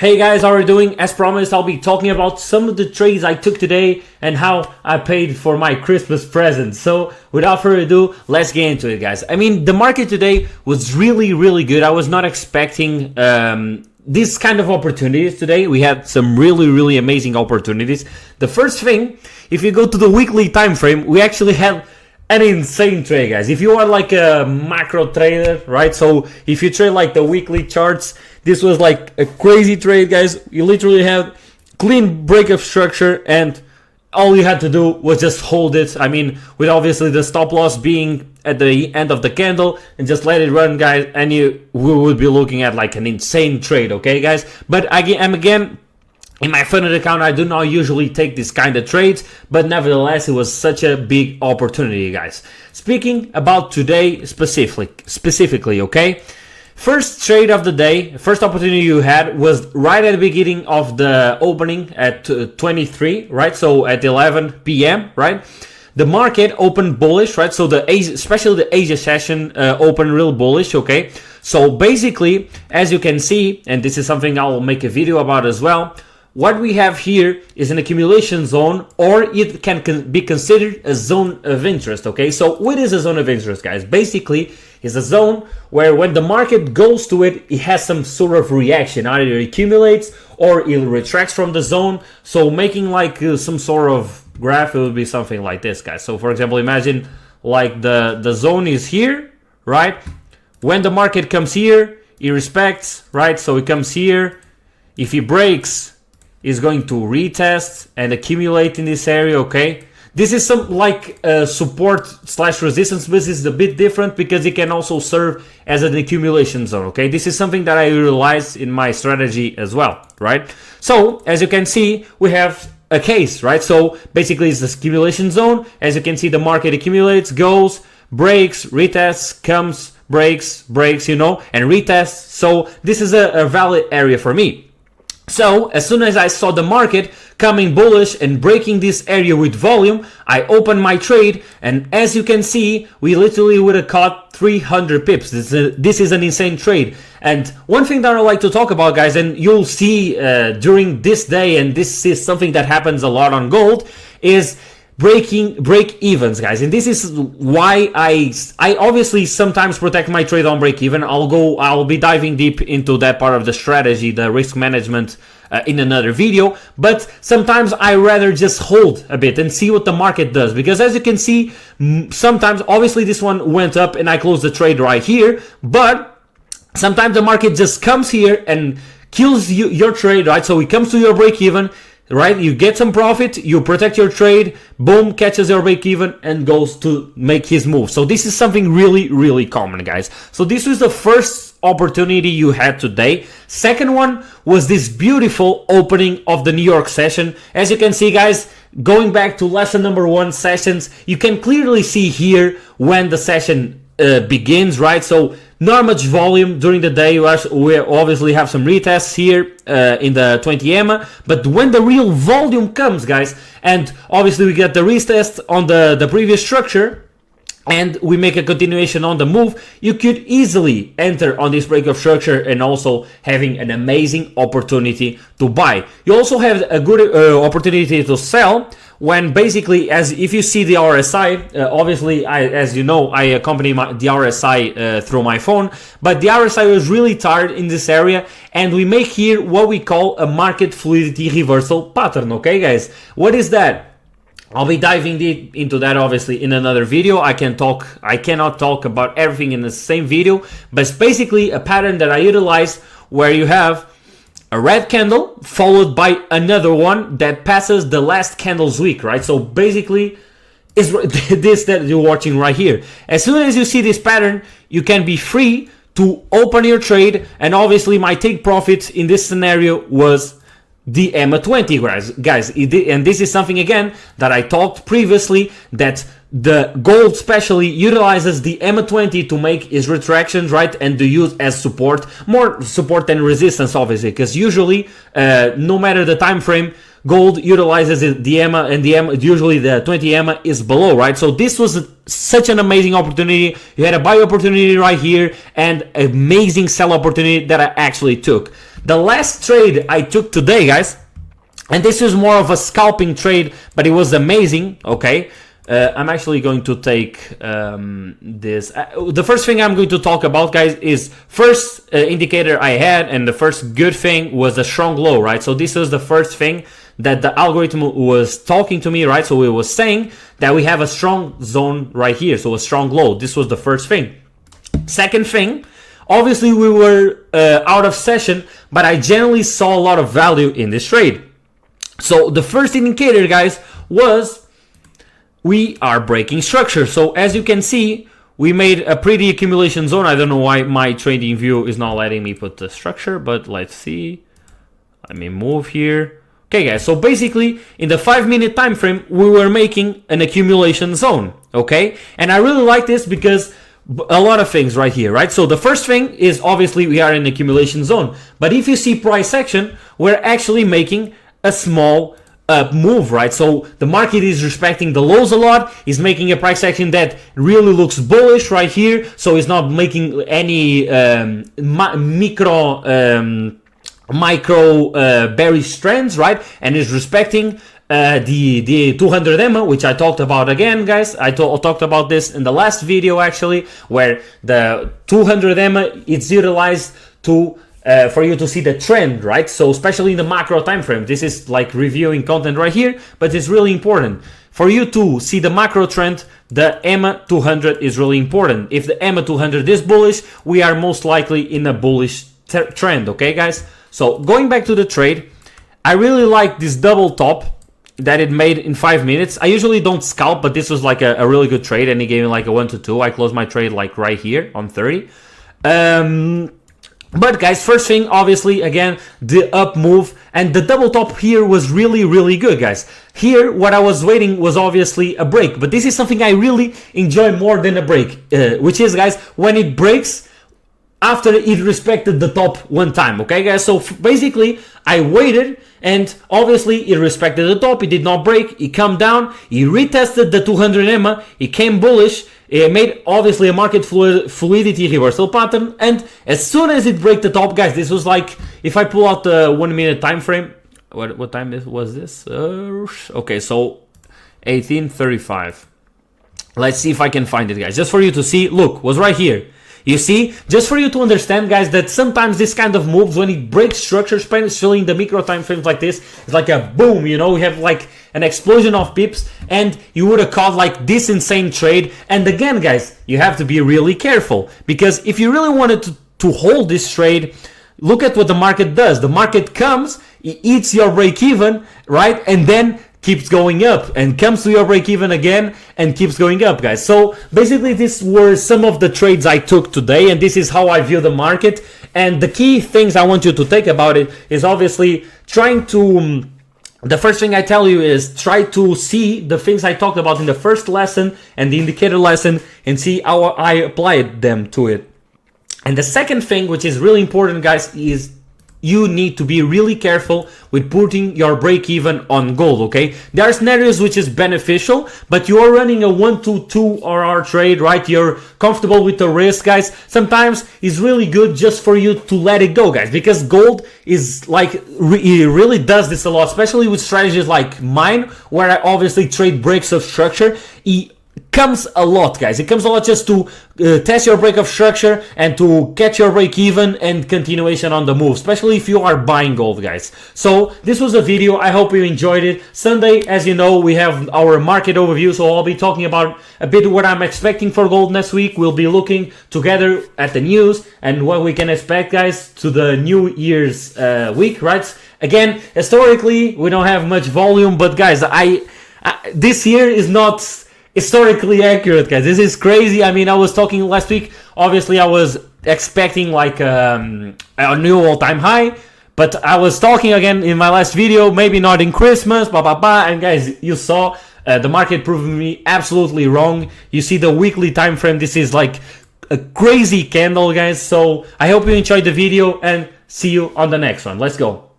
Hey guys, how are you doing? As promised, I'll be talking about some of the trades I took today and how I paid for my Christmas present. So without further ado, let's get into it, guys. I mean, the market today was really good. I was not expecting these kind of opportunities today. We had some really amazing opportunities. The first thing, if you go to the weekly time frame, we actually had an insane trade, guys. If you are like a macro trader, right? So if you trade like the weekly charts, this was like a crazy trade, guys. You literally had clean break of structure and all you had to do was just hold it. I mean, with obviously the stop loss being at the end of the candle and just let it run, guys, and we would be looking at like an insane trade, okay, guys? But again, in my funded account, I do not usually take this kind of trades, but nevertheless, it was such a big opportunity, guys. Speaking about today specifically, okay? First trade of the day, first opportunity you had was right at the beginning of the opening at 23, right? So at 11 p.m., right? The market opened bullish, right? So especially the Asia session opened real bullish, okay? So basically, as you can see, and this is something I will make a video about as well, what we have here is an accumulation zone, or it can be considered a zone of interest, okay? So what is a zone of interest, guys? Basically, it's a zone where when the market goes to it, it has some sort of reaction. Either it accumulates or it retracts from the zone. So making like some sort of graph, it would be something like this, guys. So for example, imagine like the zone is here, right? When the market comes here, it respects, right? So it comes here. If it breaks, is going to retest and accumulate in this area, okay? This is some like support slash resistance, but this is a bit different because it can also serve as an accumulation zone, okay? This is something that I utilize in my strategy as well, right? So as you can see, we have a case, right? So basically it's this accumulation zone. As you can see, the market accumulates, goes, breaks, retests, comes, breaks, you know, and retests. So this is a valid area for me. So as soon as I saw the market coming bullish and breaking this area with volume, I opened my trade, and as you can see, we literally would have caught 300 pips. This is an insane trade. And one thing that I like to talk about, guys, and you'll see during this day, and this is something that happens a lot on gold, is break evens, guys. And this is why I obviously sometimes protect my trade on break even. I'll be diving deep into that part of the strategy, the risk management, in another video. But sometimes I rather just hold a bit and see what the market does, because as you can see, sometimes obviously this one went up and I closed the trade right here, but sometimes the market just comes here and kills your trade, right? So it comes to your break even, right? You get some profit, you protect your trade, boom, catches your break even and goes to make his move. So this is something really common, guys. So this was the first opportunity you had today. Second one was this beautiful opening of the New York session. As you can see, guys, going back to lesson number 1 sessions, you can clearly see here when the session begins, right? So not much volume during the day. We obviously have some retests here in the 20 EMA, but when the real volume comes, guys, and obviously we get the retest on the previous structure, and we make a continuation on the move, you could easily enter on this break of structure and also having an amazing opportunity to buy. You also have a good opportunity to sell when basically, if you see the RSI, obviously, as you know, I accompany the RSI through my phone, but the RSI was really tired in this area, and we make here what we call a market fluidity reversal pattern, okay, guys? What is that? I'll be diving deep into that obviously in another video. I cannot talk about everything in the same video, but it's basically a pattern that I utilize where you have a red candle followed by another one that passes the last candle's wick, right? So basically it's this that you're watching right here. As soon as you see this pattern, you can be free to open your trade, and obviously my take profit in this scenario was the EMA 20, guys, and this is something again that I talked previously, that the gold especially utilizes the EMA 20 to make its retractions, right, and to use as support, more support than resistance, obviously, because usually no matter the time frame, gold utilizes the EMA, and the EMA, usually the 20 EMA is below, right? So this was such an amazing opportunity. You had a buy opportunity right here and amazing sell opportunity that I actually took. The last trade I took today, guys, and this is more of a scalping trade, but it was amazing, okay? I'm actually going to take this. The first thing I'm going to talk about, guys, is first indicator I had, and the first good thing was a strong low, right? So this was the first thing that the algorithm was talking to me, right? So it was saying that we have a strong zone right here, so a strong low. This was the first thing. Second thing, obviously we were out of session, but I generally saw a lot of value in this trade. So the first indicator, guys, was we are breaking structure. So as you can see, we made a pretty accumulation zone. I don't know why my trading view is not letting me put the structure, but let's see. Let me move here. Okay, guys, so basically in the 5-minute time frame, we were making an accumulation zone, okay? And I really like this because a lot of things right here, right? So the first thing is obviously we are in accumulation zone, but if you see price action, we're actually making a small move, right? So the market is respecting the lows a lot, is making a price action that really looks bullish right here, so it's not making any micro bearish trends, right? And is respecting the 200 EMA, which I talked about again, guys. I talked about this in the last video, actually, where the 200 EMA is utilized to for you to see the trend, right? So especially in the macro time frame, this is like reviewing content right here, but it's really important for you to see the macro trend. The EMA 200 is really important. If the EMA 200 is bullish, we are most likely in a bullish trend, okay, guys? So going back to the trade, I really like this double top that it made in 5 minutes. I usually don't scalp, but this was like a really good trade, and it gave me like a 1-2. I closed my trade like right here on 30. But guys, first thing, obviously, again, the up move, and the double top here was really, really good, guys. Here, what I was waiting was obviously a break, but this is something I really enjoy more than a break, which is, guys, when it breaks after it respected the top one time, okay, guys? So basically, I waited, and obviously it respected the top. It did not break. It came down. It retested the 200 EMA. It came bullish. It made obviously a market fluidity reversal pattern, and as soon as it break the top, guys, this was like, if I pull out the 1 minute time frame, what time was this? Okay, so 18:35. Let's see if I can find it, guys, just for you to see. Look, was right here. You see, just for you to understand, guys, that sometimes this kind of moves, when it breaks structure, especially in the micro time frames like this, it's like a boom, you know, we have like an explosion of pips, and you would have caught like this insane trade. And again, guys, you have to be really careful, because if you really wanted to hold this trade, look at what the market does. The market comes, it eats your break even, right? And then keeps going up and comes to your break even again and keeps going up, guys. So basically, these were some of the trades I took today, and this is how I view the market. And the key things I want you to think about it is obviously trying to the first thing I tell you is try to see the things I talked about in the first lesson and the indicator lesson, and see how I applied them to it. And the second thing, which is really important, guys, is you need to be really careful with putting your break even on gold, okay? There are scenarios which is beneficial, but you are running a 1-2 RR trade, right? You're comfortable with the risk, guys. Sometimes it's really good just for you to let it go, guys, because gold is like, it really does this a lot, especially with strategies like mine, where I obviously trade breaks of structure. It comes a lot, guys. It comes a lot just to test your break of structure and to catch your break even and continuation on the move, especially if you are buying gold, guys. So this was a video. I hope you enjoyed it. Sunday, as you know, we have our market overview, so I'll be talking about a bit what I'm expecting for gold next week. We'll be looking together at the news and what we can expect, guys, to the New Year's week, right? Again, historically, we don't have much volume, but guys, this year is not historically accurate, guys. This is crazy. I mean, I was talking last week, obviously I was expecting like a new all-time high, but I was talking again in my last video, maybe not in Christmas, and guys, you saw the market proving me absolutely wrong. You see the weekly time frame, this is like a crazy candle, guys. So I hope you enjoyed the video, and see you on the next one. Let's go.